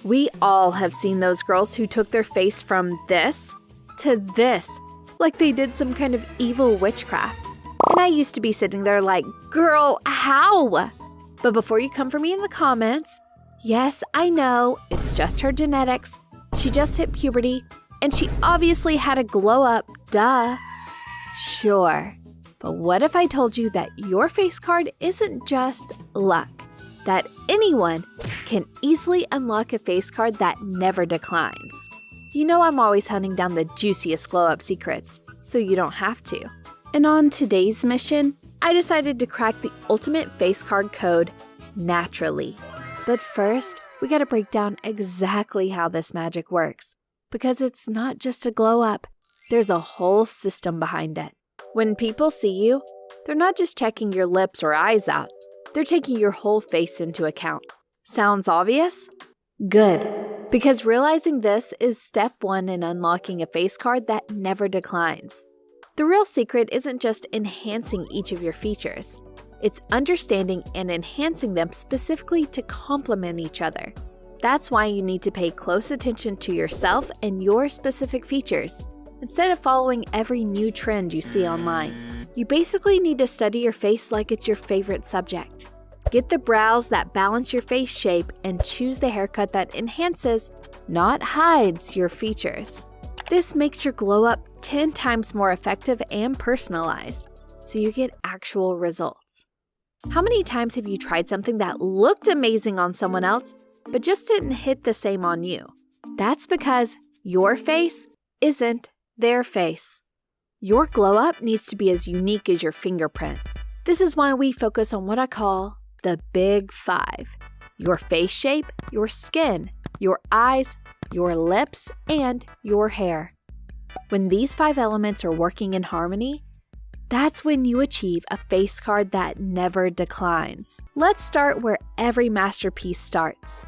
We all have seen those girls who took their face from this to this, like they did some kind of evil witchcraft. And I used to be sitting there like, girl, how? But before you come for me in the comments, yes, I know, it's just her genetics. She just hit puberty, and she obviously had a glow up, duh. Sure, but what if I told you that your face card isn't just luck? That anyone can easily unlock a face card that never declines. You know I'm always hunting down the juiciest glow-up secrets, so you don't have to. And on today's mission, I decided to crack the ultimate face card code naturally. But first, we gotta break down exactly how this magic works, because it's not just a glow-up, there's a whole system behind it. When people see you, they're not just checking your lips or eyes out. They're taking your whole face into account. Sounds obvious? Good, because realizing this is step one in unlocking a face card that never declines. The real secret isn't just enhancing each of your features. It's understanding and enhancing them specifically to complement each other. That's why you need to pay close attention to yourself and your specific features, instead of following every new trend you see online. You basically need to study your face like it's your favorite subject. Get the brows that balance your face shape and choose the haircut that enhances, not hides, your features. This makes your glow up 10 times more effective and personalized, so you get actual results. How many times have you tried something that looked amazing on someone else, but just didn't hit the same on you? That's because your face isn't their face. Your glow up needs to be as unique as your fingerprint. This is why we focus on what I call the Big Five: your face shape, your skin, your eyes, your lips, and your hair. When these 5 elements are working in harmony, that's when you achieve a face card that never declines. Let's start where every masterpiece starts: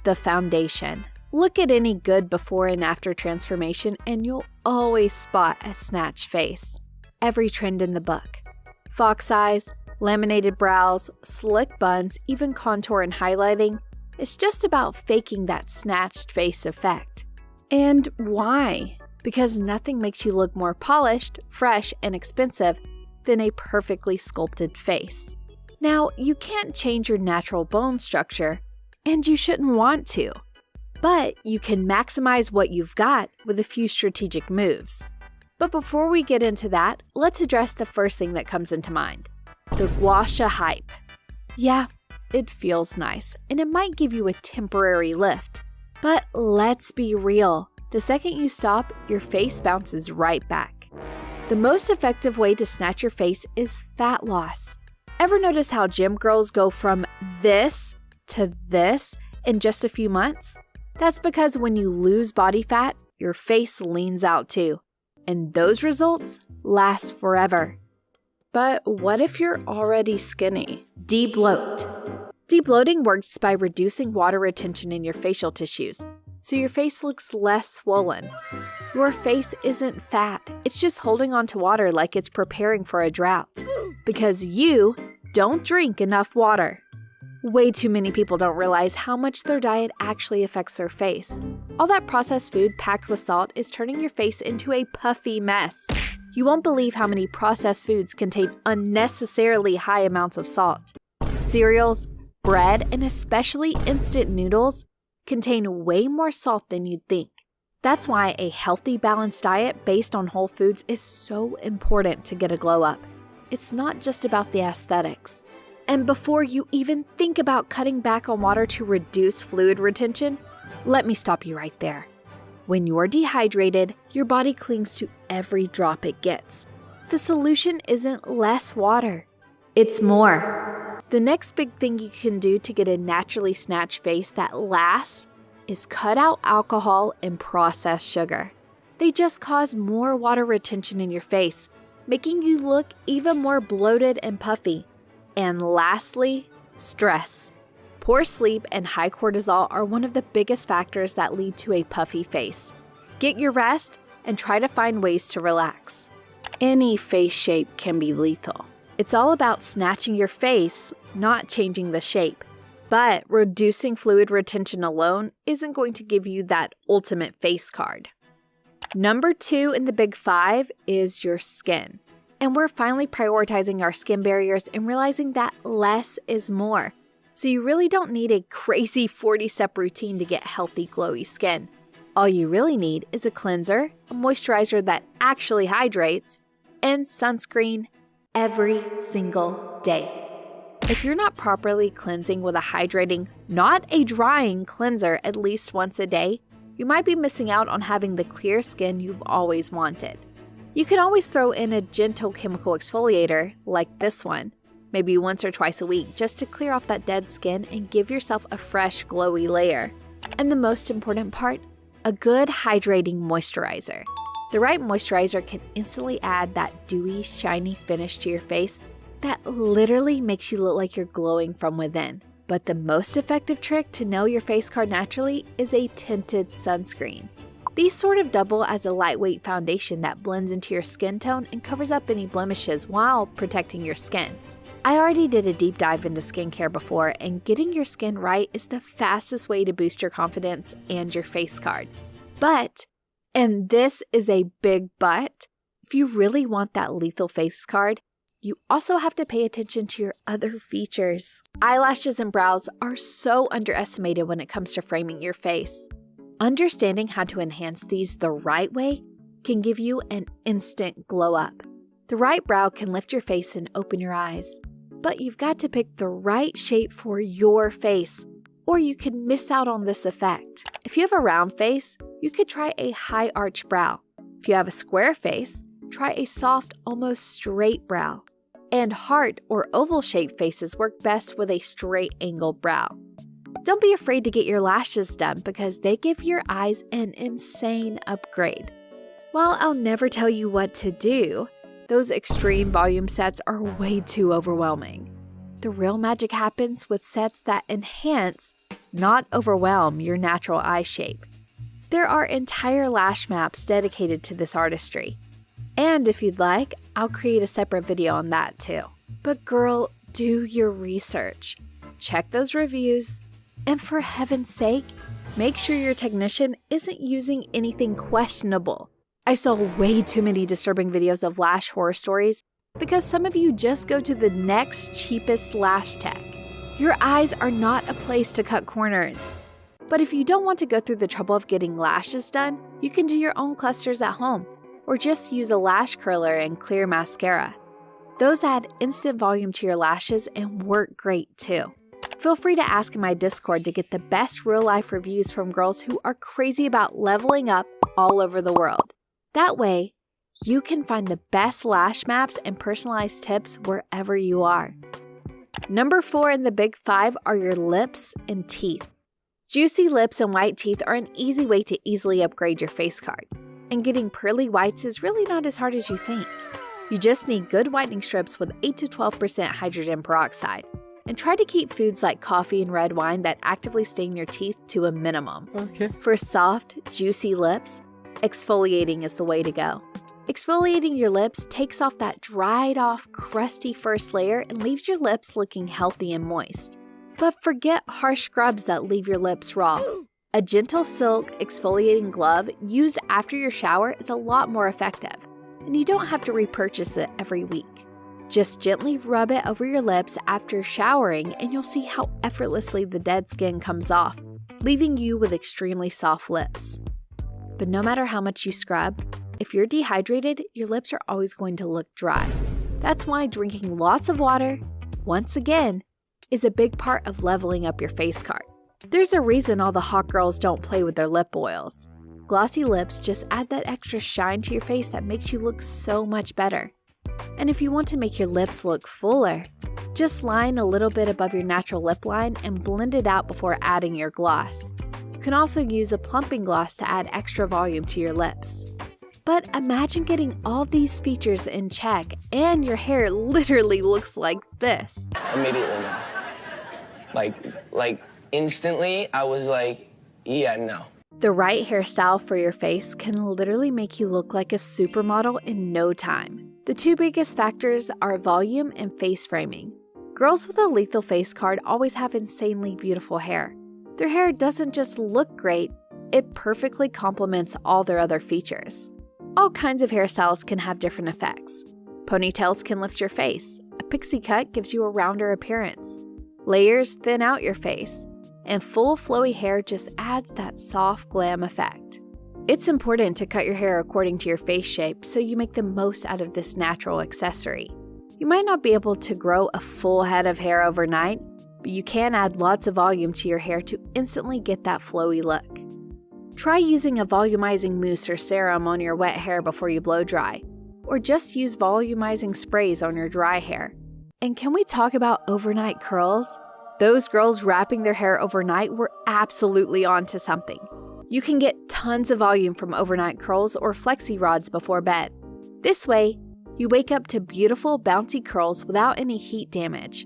the foundation. Look at any good before and after transformation and you'll always spot a snatched face. Every trend in the book. Fox eyes, laminated brows, slick buns, even contour and highlighting. It's just about faking that snatched face effect. And why? Because nothing makes you look more polished, fresh, and expensive than a perfectly sculpted face. Now, you can't change your natural bone structure, and you shouldn't want to. But you can maximize what you've got with a few strategic moves. But before we get into that, let's address the first thing that comes into mind: the gua sha hype. Yeah, it feels nice, and it might give you a temporary lift. But let's be real. The second you stop, your face bounces right back. The most effective way to snatch your face is fat loss. Ever notice how gym girls go from this to this in just a few months? That's because when you lose body fat, your face leans out too. And those results last forever. But what if you're already skinny? De-bloat. De-bloating works by reducing water retention in your facial tissues, so your face looks less swollen. Your face isn't fat, it's just holding on to water like it's preparing for a drought. Because you don't drink enough water. Way too many people don't realize how much their diet actually affects their face. All that processed food packed with salt is turning your face into a puffy mess. You won't believe how many processed foods contain unnecessarily high amounts of salt. Cereals, bread, and especially instant noodles contain way more salt than you'd think. That's why a healthy, balanced diet based on whole foods is so important to get a glow up. It's not just about the aesthetics. And before you even think about cutting back on water to reduce fluid retention, let me stop you right there. When you're dehydrated, your body clings to every drop it gets. The solution isn't less water, it's more. The next big thing you can do to get a naturally snatched face that lasts is cut out alcohol and processed sugar. They just cause more water retention in your face, making you look even more bloated and puffy. And lastly, stress. Poor sleep and high cortisol are one of the biggest factors that lead to a puffy face. Get your rest and try to find ways to relax. Any face shape can be lethal. It's all about snatching your face, not changing the shape. But reducing fluid retention alone isn't going to give you that ultimate face card. Number 2 in the big 5 is your skin. And we're finally prioritizing our skin barriers and realizing that less is more. So you really don't need a crazy 40-step routine to get healthy, glowy skin. All you really need is a cleanser, a moisturizer that actually hydrates, and sunscreen every single day. If you're not properly cleansing with a hydrating, not a drying cleanser at least once a day, you might be missing out on having the clear skin you've always wanted. You can always throw in a gentle chemical exfoliator, like this one, maybe once or twice a week, just to clear off that dead skin and give yourself a fresh, glowy layer. And the most important part, a good hydrating moisturizer. The right moisturizer can instantly add that dewy, shiny finish to your face that literally makes you look like you're glowing from within. But the most effective trick to know your face card naturally is a tinted sunscreen. These sort of double as a lightweight foundation that blends into your skin tone and covers up any blemishes while protecting your skin. I already did a deep dive into skincare before, and getting your skin right is the fastest way to boost your confidence and your face card. But, and this is a big but, if you really want that lethal face card, you also have to pay attention to your other features. Eyelashes and brows are so underestimated when it comes to framing your face. Understanding how to enhance these the right way can give you an instant glow up. The right brow can lift your face and open your eyes, but you've got to pick the right shape for your face, or you could miss out on this effect. If you have a round face, you could try a high arch brow. If you have a square face, try a soft, almost straight brow. And heart or oval shaped faces work best with a straight angled brow. Don't be afraid to get your lashes done because they give your eyes an insane upgrade. While I'll never tell you what to do, those extreme volume sets are way too overwhelming. The real magic happens with sets that enhance, not overwhelm, your natural eye shape. There are entire lash maps dedicated to this artistry. And if you'd like, I'll create a separate video on that too. But girl, do your research. Check those reviews. And for heaven's sake, make sure your technician isn't using anything questionable. I saw way too many disturbing videos of lash horror stories because some of you just go to the next cheapest lash tech. Your eyes are not a place to cut corners. But if you don't want to go through the trouble of getting lashes done, you can do your own clusters at home, or just use a lash curler and clear mascara. Those add instant volume to your lashes and work great too. Feel free to ask in my Discord to get the best real-life reviews from girls who are crazy about leveling up all over the world. That way, you can find the best lash maps and personalized tips wherever you are. Number 4 in the big 5 are your lips and teeth. Juicy lips and white teeth are an easy way to easily upgrade your face card. And getting pearly whites is really not as hard as you think. You just need good whitening strips with 8 to 12% hydrogen peroxide. And try to keep foods like coffee and red wine that actively stain your teeth to a minimum. Okay. For soft, juicy lips, exfoliating is the way to go. Exfoliating your lips takes off that dried off, crusty first layer and leaves your lips looking healthy and moist. But forget harsh scrubs that leave your lips raw. A gentle silk exfoliating glove used after your shower is a lot more effective, and you don't have to repurchase it every week. Just gently rub it over your lips after showering and you'll see how effortlessly the dead skin comes off, leaving you with extremely soft lips. But no matter how much you scrub, if you're dehydrated, your lips are always going to look dry. That's why drinking lots of water, once again, is a big part of leveling up your face card. There's a reason all the hot girls don't play with their lip oils. Glossy lips just add that extra shine to your face that makes you look so much better. And if you want to make your lips look fuller, just line a little bit above your natural lip line and blend it out before adding your gloss. You can also use a plumping gloss to add extra volume to your lips. But imagine getting all these features in check and your hair literally looks like this. Immediately no. Like instantly, I was like, yeah, no. The right hairstyle for your face can literally make you look like a supermodel in no time. The two biggest factors are volume and face framing. Girls with a lethal face card always have insanely beautiful hair. Their hair doesn't just look great, it perfectly complements all their other features. All kinds of hairstyles can have different effects. Ponytails can lift your face. A pixie cut gives you a rounder appearance. Layers thin out your face. And full flowy hair just adds that soft glam effect. It's important to cut your hair according to your face shape so you make the most out of this natural accessory. You might not be able to grow a full head of hair overnight, but you can add lots of volume to your hair to instantly get that flowy look. Try using a volumizing mousse or serum on your wet hair before you blow dry, or just use volumizing sprays on your dry hair. And can we talk about overnight curls? Those girls wrapping their hair overnight were absolutely onto something. You can get tons of volume from overnight curls or flexi rods before bed. This way, you wake up to beautiful, bouncy curls without any heat damage.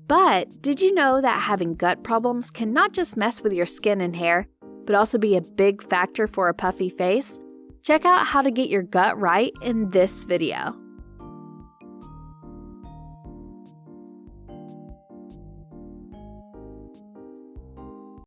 But did you know that having gut problems can not just mess with your skin and hair, but also be a big factor for a puffy face? Check out how to get your gut right in this video.